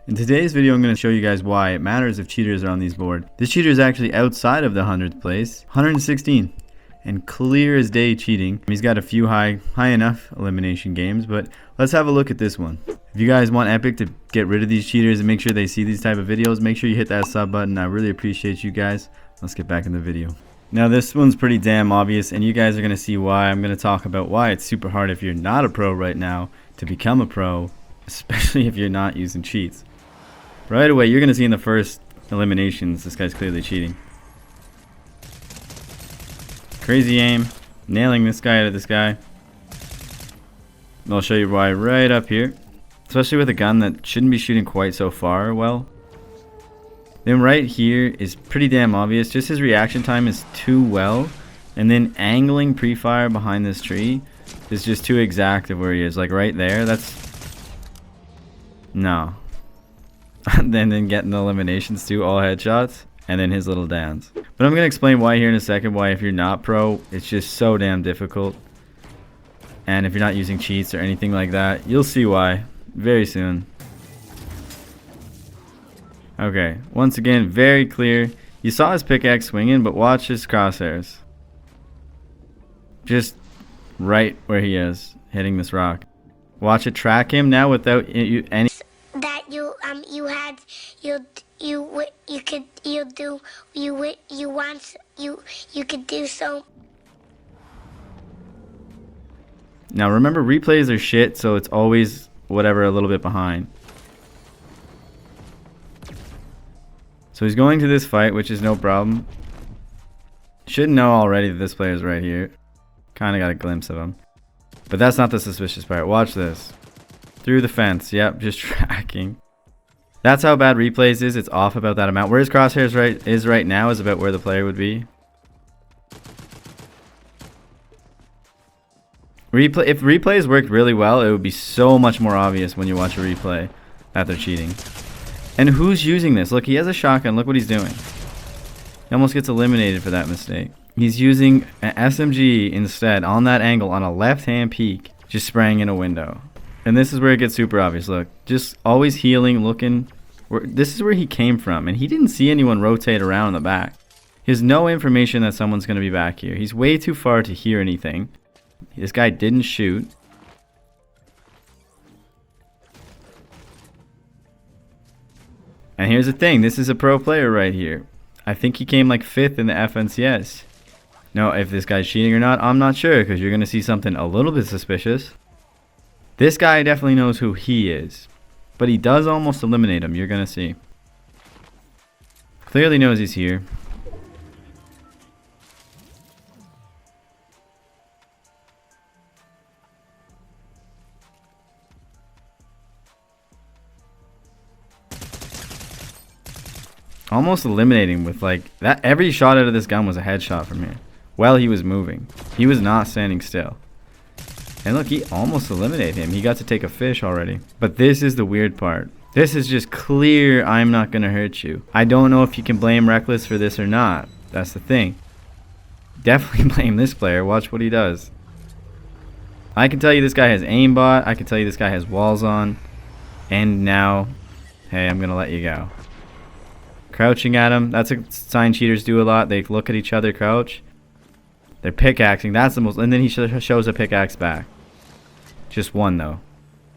In today's video, I'm going to show you guys why it matters if cheaters are on these boards. This cheater is actually outside of the 100th place, 116, and clear as day cheating. He's got a few high enough elimination games, but let's have a look at this one. If you guys want Epic to get rid of these cheaters and make sure they see these type of videos, make sure you hit that sub button. I really appreciate you guys. Let's get back in the video. Now this one's pretty damn obvious, and you guys are going to see why. I'm going to talk about why it's super hard if you're not a pro right now to become a pro, especially if you're not using cheats. Right away, you're going to see in the first eliminations, this guy's clearly cheating. Crazy aim, nailing this guy out of this guy. And I'll show you why right up here. Especially with a gun that shouldn't be shooting quite so far well. Then right here is pretty damn obvious. Just his reaction time is too well. And then angling pre-fire behind this tree is just too exact of where he is. Like right there, that's... No. And then getting the eliminations too, all headshots, and then his little dance. But I'm going to explain why here in a second, why if you're not pro, it's just so damn difficult. And if you're not using cheats or anything like that, you'll see why very soon. Okay, once again, very clear. You saw his pickaxe swinging, but watch his crosshairs. Just right where he is, hitting this rock. Watch it track him now without any... You could do so. Now remember, replays are shit, so it's always whatever a little bit behind. So he's going to this fight, which is no problem. Should know already that this player is right here. Kind of got a glimpse of him. But that's not the suspicious part. Watch this. Through the fence. Yep, just tracking. That's how bad replays is. It's off about that amount. Where his crosshairs right now is about where the player would be. If replays worked really well, it would be so much more obvious when you watch a replay that they're cheating. And who's using this? Look, he has a shotgun. Look what he's doing. He almost gets eliminated for that mistake. He's using an SMG instead on that angle on a left-hand peek, just spraying in a window. And this is where it gets super obvious. Look, just always healing, looking. This is where he came from, and he didn't see anyone rotate around in the back. He has no information that someone's going to be back here. He's way too far to hear anything. This guy didn't shoot. And here's the thing. This is a pro player right here. I think he came like 5th in the FNCS. Now, if this guy's cheating or not, I'm not sure, because you're going to see something a little bit suspicious. This guy definitely knows who he is. But he does almost eliminate him. You're going to see. Clearly knows he's here. Almost eliminating with like that. Every shot out of this gun was a headshot from here. Well, he was moving. He was not standing still. And look, he almost eliminated him. He got to take a fish already. But this is the weird part. This is just clear. I'm not going to hurt you. I don't know if you can blame Reckless for this or not. That's the thing. Definitely blame this player. Watch what he does. I can tell you this guy has aimbot. I can tell you this guy has walls on. And now, hey, I'm going to let you go. Crouching at him. That's a sign cheaters do a lot. They look at each other, crouch. They're pickaxing. That's the most. And then he shows a pickaxe back. Just one, though.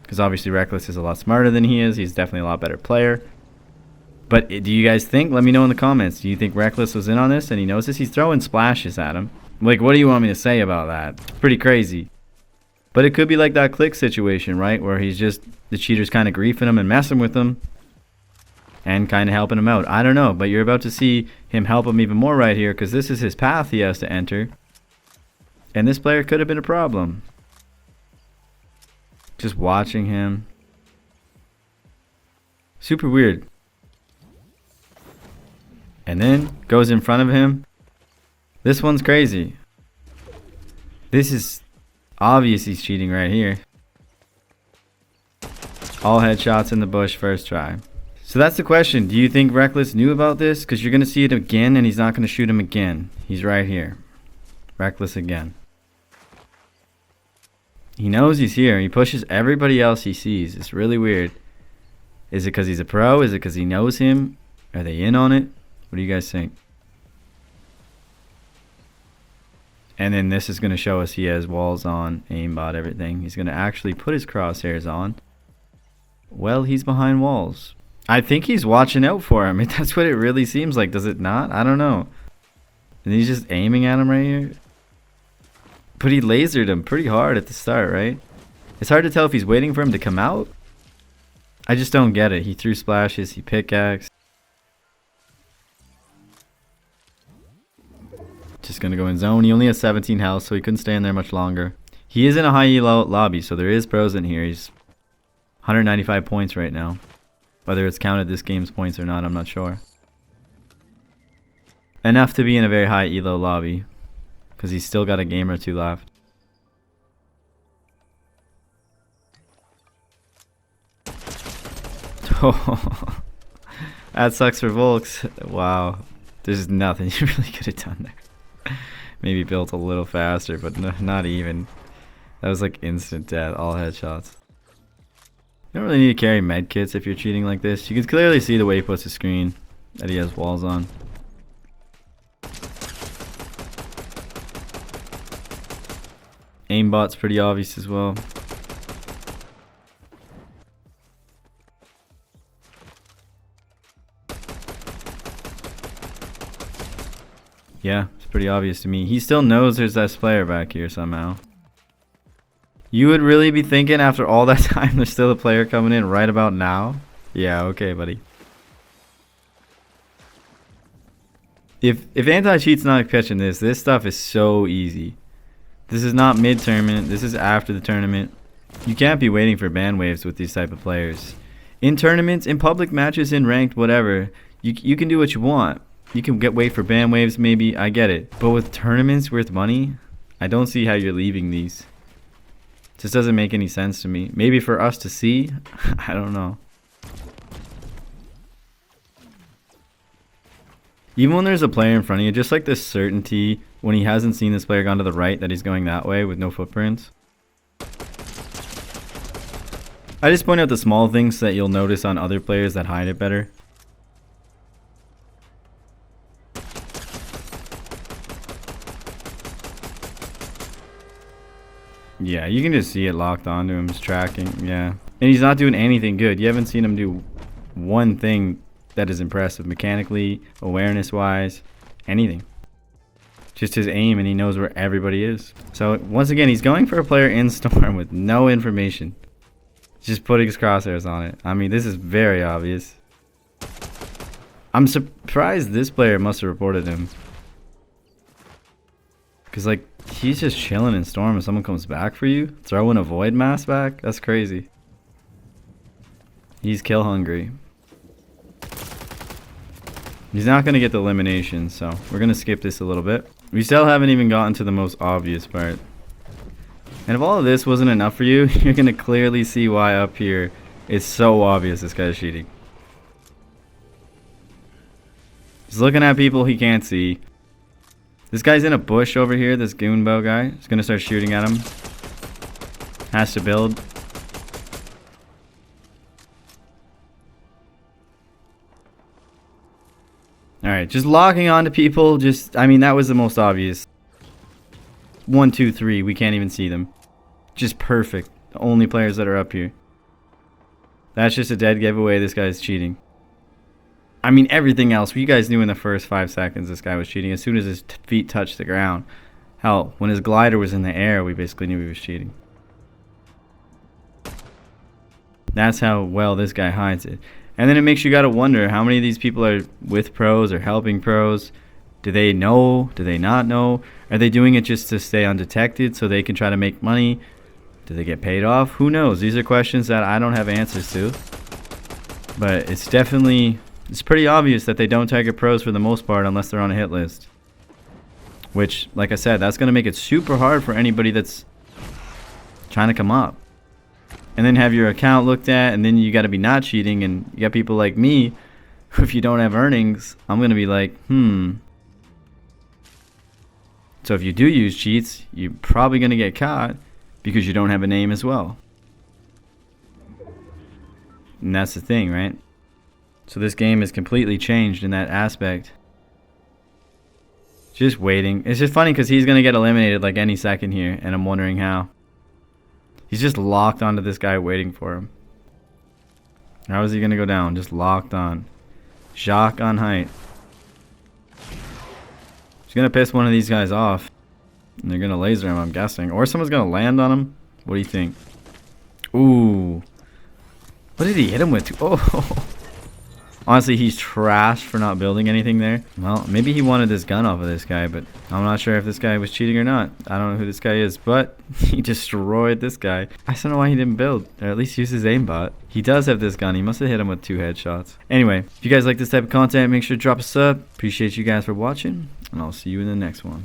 Because obviously Reckless is a lot smarter than he is. He's definitely a lot better player. But do you guys think? Let me know in the comments. Do you think Reckless was in on this and he knows this? He's throwing splashes at him. Like, what do you want me to say about that? It's pretty crazy. But it could be like that click situation, right? Where he's just, the cheater's kind of griefing him and messing with him. And kind of helping him out. I don't know, but you're about to see him help him even more right here, because this is his path he has to enter. And this player could have been a problem. Just watching him. Super weird. And then goes in front of him. This one's crazy. This is obvious he's cheating right here. All headshots in the bush first try. So that's the question. Do you think Reckless knew about this? Because you're going to see it again, and he's not going to shoot him again. He's right here. Reckless again. He knows he's here. He pushes everybody else he sees. It's really weird. Is it because he's a pro? Is it because he knows him? Are they in on it? What do you guys think? And then this is going to show us he has walls on, aimbot, everything. He's going to actually put his crosshairs on. Well, he's behind walls. I think he's watching out for him. That's what it really seems like. Does it not? I don't know. And he's just aiming at him right here. But he lasered him pretty hard at the start, right? It's hard to tell if he's waiting for him to come out. I just don't get it. He threw splashes. He pickaxed. Just going to go in zone. He only has 17 health, so he couldn't stay in there much longer. He is in a high elo lobby, so there is pros in here. He's 195 points right now. Whether it's counted this game's points or not, I'm not sure. Enough to be in a very high elo lobby, because he's still got a game or two left. Oh, that sucks for Volks. Wow. There's nothing you really could have done there. Maybe built a little faster, but no, not even. That was like instant death, all headshots. You don't really need to carry medkits if you're cheating like this. You can clearly see the way he puts his screen that he has walls on. Aimbot's pretty obvious as well. Yeah, it's pretty obvious to me. He still knows there's this player back here somehow. You would really be thinking after all that time there's still a player coming in right about now? Yeah, okay, buddy. If anti-cheat's not catching this stuff is so easy. This is not mid-tournament. This is after the tournament. You can't be waiting for ban waves with these type of players. In tournaments, in public matches, in ranked, whatever, you can do what you want. You can wait for ban waves maybe, I get it. But with tournaments worth money, I don't see how you're leaving these. Just doesn't make any sense to me. Maybe for us to see, I don't know. Even when there's a player in front of you, just like this certainty when he hasn't seen this player gone to the right that he's going that way with no footprints. I just point out the small things that you'll notice on other players that hide it better. Yeah, you can just see it locked onto him. He's tracking. Yeah. And he's not doing anything good. You haven't seen him do one thing that is impressive mechanically, awareness-wise, anything. Just his aim, and he knows where everybody is. So, once again, he's going for a player in Storm with no information. Just putting his crosshairs on it. I mean, this is very obvious. I'm surprised this player must have reported him. Because, like, he's just chilling in Storm and someone comes back for you? Throwing a Void Mask back? That's crazy. He's kill hungry. He's not going to get the elimination, so we're going to skip this a little bit. We still haven't even gotten to the most obvious part. And if all of this wasn't enough for you, you're going to clearly see why up here it's so obvious this guy's cheating. He's looking at people he can't see. This guy's in a bush over here, this Goonbow guy. He's going to start shooting at him. Has to build. Alright, just locking onto people. I mean, that was the most obvious. 1, 2, 3. We can't even see them. Just perfect. The only players that are up here. That's just a dead giveaway. This guy's cheating. I mean, everything else, you guys knew in the first 5 seconds this guy was cheating. As soon as his feet touched the ground. Hell, when his glider was in the air, we basically knew he was cheating. That's how well this guy hides it. And then it makes you gotta wonder how many of these people are with pros or helping pros. Do they know? Do they not know? Are they doing it just to stay undetected so they can try to make money? Do they get paid off? Who knows? These are questions that I don't have answers to. But it's pretty obvious that they don't target pros for the most part unless they're on a hit list. Which, like I said, that's going to make it super hard for anybody that's trying to come up. And then have your account looked at, and then you got to be not cheating, and you got people like me, who if you don't have earnings, I'm going to be like, So if you do use cheats, you're probably going to get caught because you don't have a name as well. And that's the thing, right? So this game is completely changed in that aspect. Just waiting. It's just funny because he's going to get eliminated like any second here. And I'm wondering how. He's just locked onto this guy waiting for him. How is he going to go down? Just locked on. Jacques on height. He's going to piss one of these guys off. And they're going to laser him, I'm guessing. Or someone's going to land on him. What do you think? Ooh. What did he hit him with? Oh. Honestly, he's trash for not building anything there. Well, maybe he wanted this gun off of this guy, but I'm not sure if this guy was cheating or not. I don't know who this guy is, but he destroyed this guy. I just don't know why he didn't build, or at least use his aimbot. He does have this gun. He must have hit him with 2 headshots. Anyway, if you guys like this type of content, make sure to drop a sub. Appreciate you guys for watching, and I'll see you in the next one.